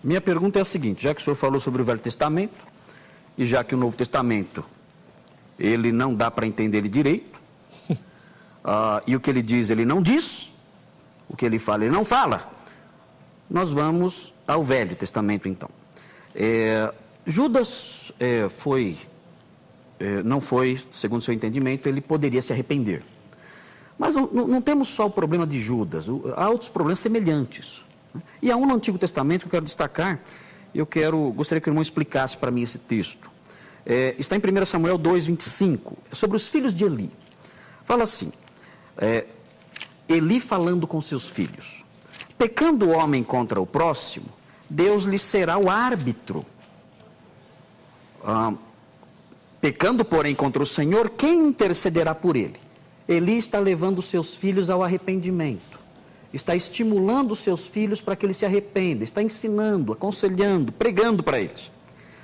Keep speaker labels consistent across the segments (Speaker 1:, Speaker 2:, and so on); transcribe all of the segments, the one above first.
Speaker 1: Minha pergunta é a seguinte, já que o senhor falou sobre o Velho Testamento, e já que o Novo Testamento, ele não dá para entender ele direito, e o que ele diz, ele não diz, o que ele fala, ele não fala, nós vamos ao Velho Testamento, então. Judas não foi, segundo o seu entendimento, ele poderia se arrepender. Mas não temos só o problema de Judas, há outros problemas semelhantes. E há um no Antigo Testamento que eu quero destacar, gostaria que o irmão explicasse para mim esse texto. Está em 1 Samuel 2:25, é sobre os filhos de Eli. Fala assim, Eli falando com seus filhos. Pecando o homem contra o próximo, Deus lhe será o árbitro. Pecando, porém, contra o Senhor, quem intercederá por ele? Eli está levando seus filhos ao arrependimento. Está estimulando seus filhos para que eles se arrependam. Está ensinando, aconselhando, pregando para eles.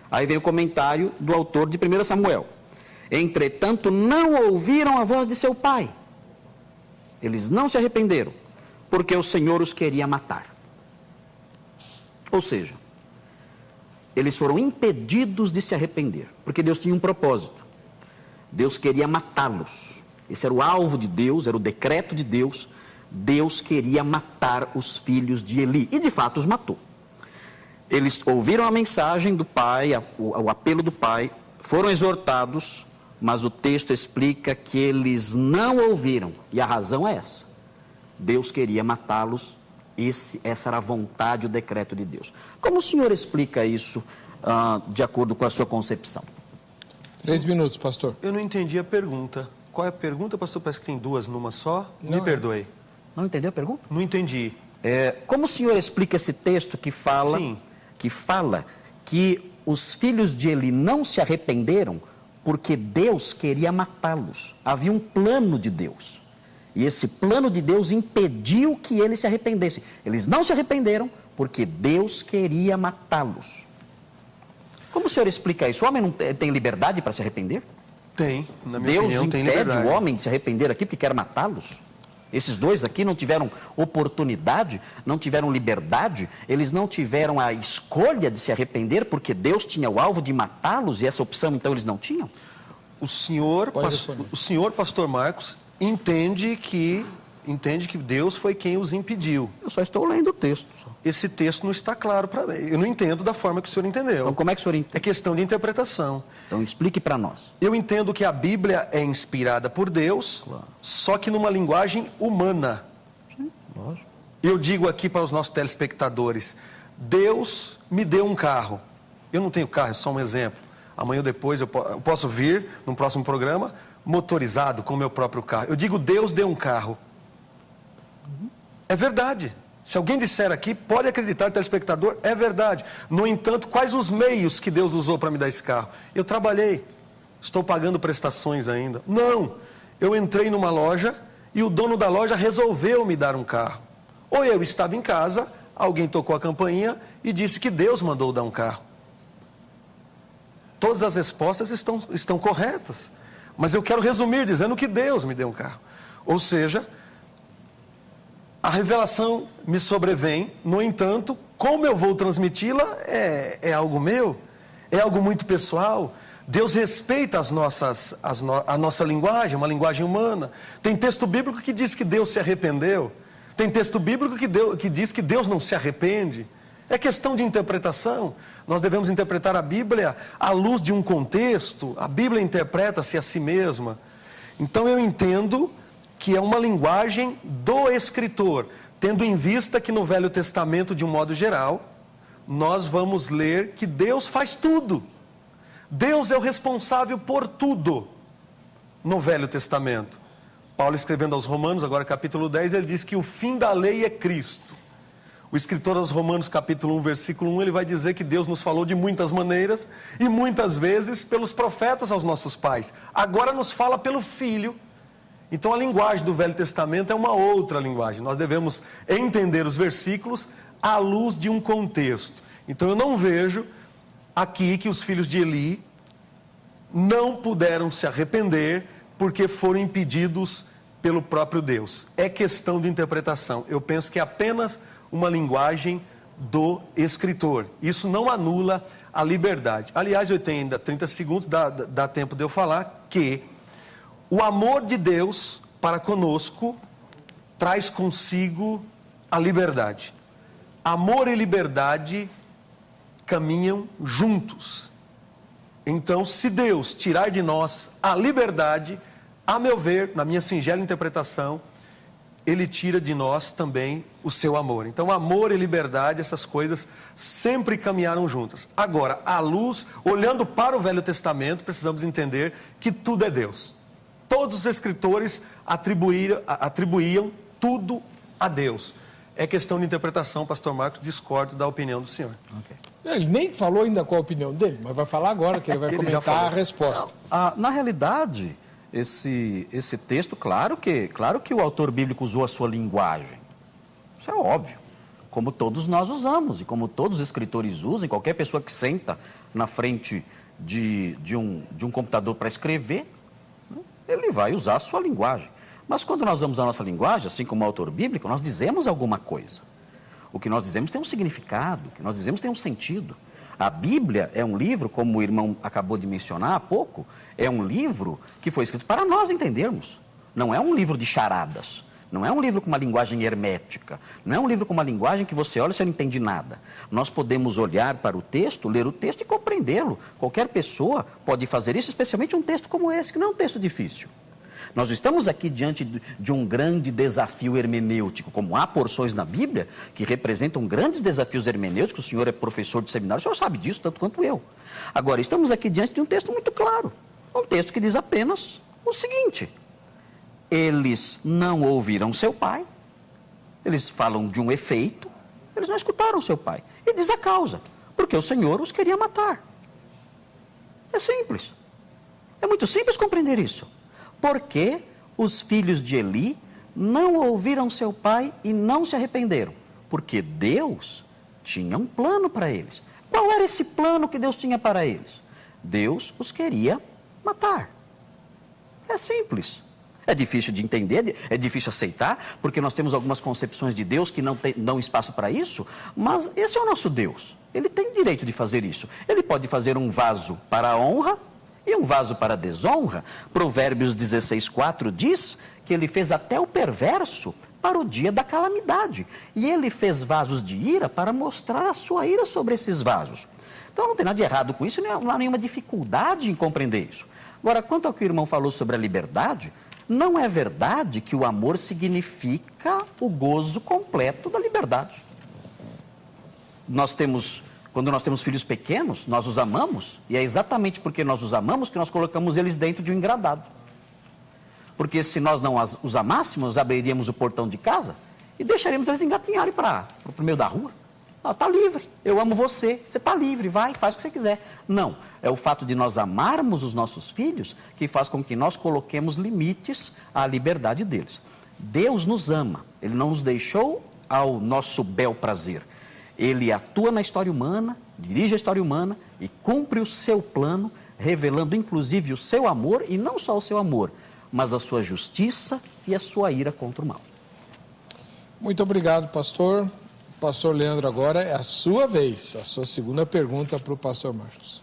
Speaker 1: Aí vem o comentário do autor de 1 Samuel. Entretanto, não ouviram a voz de seu pai. Eles não se arrependeram, porque o Senhor os queria matar. Ou seja, eles foram impedidos de se arrepender, porque Deus tinha um propósito. Deus queria matá-los. Esse era o alvo de Deus, era o decreto de Deus. Deus queria matar os filhos de Eli, e de fato os matou. Eles ouviram a mensagem do pai, o apelo do pai, foram exortados, mas o texto explica que eles não ouviram, e a razão é essa. Deus queria matá-los, essa era a vontade, o decreto de Deus. Como o senhor explica isso de acordo com a sua concepção?
Speaker 2: 3 minutos, pastor.
Speaker 3: Eu não entendi a pergunta. Qual é a pergunta, pastor? Parece que tem duas numa só. Me perdoe.
Speaker 1: Não entendeu a pergunta?
Speaker 3: Não entendi.
Speaker 1: Como o senhor explica esse texto que fala que os filhos de Eli não se arrependeram porque Deus queria matá-los? Havia um plano de Deus. E esse plano de Deus impediu que eles se arrependessem. Eles não se arrependeram porque Deus queria matá-los. Como o senhor explica isso? O homem não tem liberdade para se arrepender?
Speaker 3: Tem, na minha opinião, tem liberdade.
Speaker 1: Deus impede o homem de se arrepender aqui porque quer matá-los? Esses dois aqui não tiveram oportunidade, não tiveram liberdade, eles não tiveram a escolha de se arrepender porque Deus tinha o alvo de matá-los e essa opção então eles não tinham?
Speaker 3: O senhor, pastor Marcos, entende que Deus foi quem os impediu.
Speaker 1: Eu só estou lendo o texto.
Speaker 3: Esse texto não está claro para mim. Eu não entendo da forma que o senhor entendeu.
Speaker 1: Então como é que o senhor entende?
Speaker 3: É questão de interpretação.
Speaker 1: Então explique para nós.
Speaker 3: Eu entendo que a Bíblia é inspirada por Deus, só que numa linguagem humana.
Speaker 1: Sim, lógico.
Speaker 3: Eu digo aqui para os nossos telespectadores, Deus me deu um carro. Eu não tenho carro, é só um exemplo. Amanhã ou depois eu posso vir, num próximo programa, motorizado com o meu próprio carro. Eu digo, Deus deu um carro. É verdade. Se alguém disser aqui, pode acreditar, telespectador, é verdade. No entanto, quais os meios que Deus usou para me dar esse carro? Eu trabalhei, estou pagando prestações ainda. Não, eu entrei numa loja e o dono da loja resolveu me dar um carro. Ou eu estava em casa, alguém tocou a campainha e disse que Deus mandou dar um carro. Todas as respostas estão corretas. Mas eu quero resumir dizendo que Deus me deu um carro. Ou seja, a revelação me sobrevém, no entanto, como eu vou transmiti-la é algo meu, é algo muito pessoal. Deus respeita a nossa linguagem, uma linguagem humana. Tem texto bíblico que diz que Deus se arrependeu. Tem texto bíblico que diz que Deus não se arrepende. É questão de interpretação. Nós devemos interpretar a Bíblia à luz de um contexto. A Bíblia interpreta-se a si mesma. Então eu entendo que é uma linguagem do escritor, tendo em vista que no Velho Testamento, de um modo geral, nós vamos ler que Deus faz tudo. Deus é o responsável por tudo no Velho Testamento. Paulo escrevendo aos Romanos, agora capítulo 10, ele diz que o fim da lei é Cristo. O escritor aos Romanos, capítulo 1, versículo 1, ele vai dizer que Deus nos falou de muitas maneiras e muitas vezes pelos profetas aos nossos pais. Agora nos fala pelo Filho. Então a linguagem do Velho Testamento é uma outra linguagem. Nós devemos entender os versículos à luz de um contexto. Então eu não vejo aqui que os filhos de Eli não puderam se arrepender porque foram impedidos pelo próprio Deus. É questão de interpretação. Eu penso que é apenas uma linguagem do escritor. Isso não anula a liberdade. Aliás, eu tenho ainda 30 segundos, dá tempo de eu falar que o amor de Deus para conosco traz consigo a liberdade. Amor e liberdade caminham juntos. Então, se Deus tirar de nós a liberdade, a meu ver, na minha singela interpretação, Ele tira de nós também o seu amor. Então, amor e liberdade, essas coisas sempre caminharam juntas. Agora, à luz, olhando para o Velho Testamento, precisamos entender que tudo é Deus. Todos os escritores atribuíam tudo a Deus. É questão de interpretação, pastor Marcos, discordo da opinião do senhor.
Speaker 2: Okay. Ele nem falou ainda qual a opinião dele, mas vai falar agora, que ele vai comentar a resposta.
Speaker 1: Na realidade, esse texto, claro que o autor bíblico usou a sua linguagem. Isso é óbvio. Como todos nós usamos, e como todos os escritores usam, qualquer pessoa que senta na frente de um computador para escrever, ele vai usar a sua linguagem. Mas quando nós usamos a nossa linguagem, assim como o autor bíblico, nós dizemos alguma coisa. O que nós dizemos tem um significado, o que nós dizemos tem um sentido. A Bíblia é um livro, como o irmão acabou de mencionar há pouco, é um livro que foi escrito para nós entendermos. Não é um livro de charadas, não é um livro com uma linguagem hermética, não é um livro com uma linguagem que você olha e você não entende nada. Nós podemos olhar para o texto, ler o texto e compreendê-lo. Qualquer pessoa pode fazer isso, especialmente um texto como esse, que não é um texto difícil. Nós estamos aqui diante de um grande desafio hermenêutico, como há porções na Bíblia que representam grandes desafios hermenêuticos. O senhor é professor de seminário, o senhor sabe disso tanto quanto eu. Agora, estamos aqui diante de um texto muito claro, um texto que diz apenas o seguinte: eles não ouviram seu pai, eles falam de um efeito, eles não escutaram seu pai. E diz a causa, porque o Senhor os queria matar. É simples, é muito simples compreender isso. Porque os filhos de Eli não ouviram seu pai e não se arrependeram? Porque Deus tinha um plano para eles. Qual era esse plano que Deus tinha para eles? Deus os queria matar. É simples. É difícil de entender, é difícil aceitar, porque nós temos algumas concepções de Deus que não dão espaço para isso, mas esse é o nosso Deus. Ele tem direito de fazer isso. Ele pode fazer um vaso para a honra e um vaso para a desonra. Provérbios 16:4 diz que ele fez até o perverso para o dia da calamidade. E ele fez vasos de ira para mostrar a sua ira sobre esses vasos. Então não tem nada de errado com isso, não há nenhuma dificuldade em compreender isso. Agora, quanto ao que o irmão falou sobre a liberdade, não é verdade que o amor significa o gozo completo da liberdade. Quando nós temos filhos pequenos, nós os amamos, e é exatamente porque nós os amamos que nós colocamos eles dentro de um engradado. Porque se nós não os amássemos, abriríamos o portão de casa e deixaríamos eles engatinharem para o meio da rua. Está livre, eu amo você, você está livre, vai, faz o que você quiser. Não, é o fato de nós amarmos os nossos filhos que faz com que nós coloquemos limites à liberdade deles. Deus nos ama, Ele não nos deixou ao nosso bel prazer. Ele atua na história humana, dirige a história humana e cumpre o seu plano, revelando inclusive o seu amor, e não só o seu amor, mas a sua justiça e a sua ira contra o mal.
Speaker 2: Muito obrigado, pastor. Pastor Leandro, agora é a sua vez, a sua segunda pergunta para o pastor Marcos.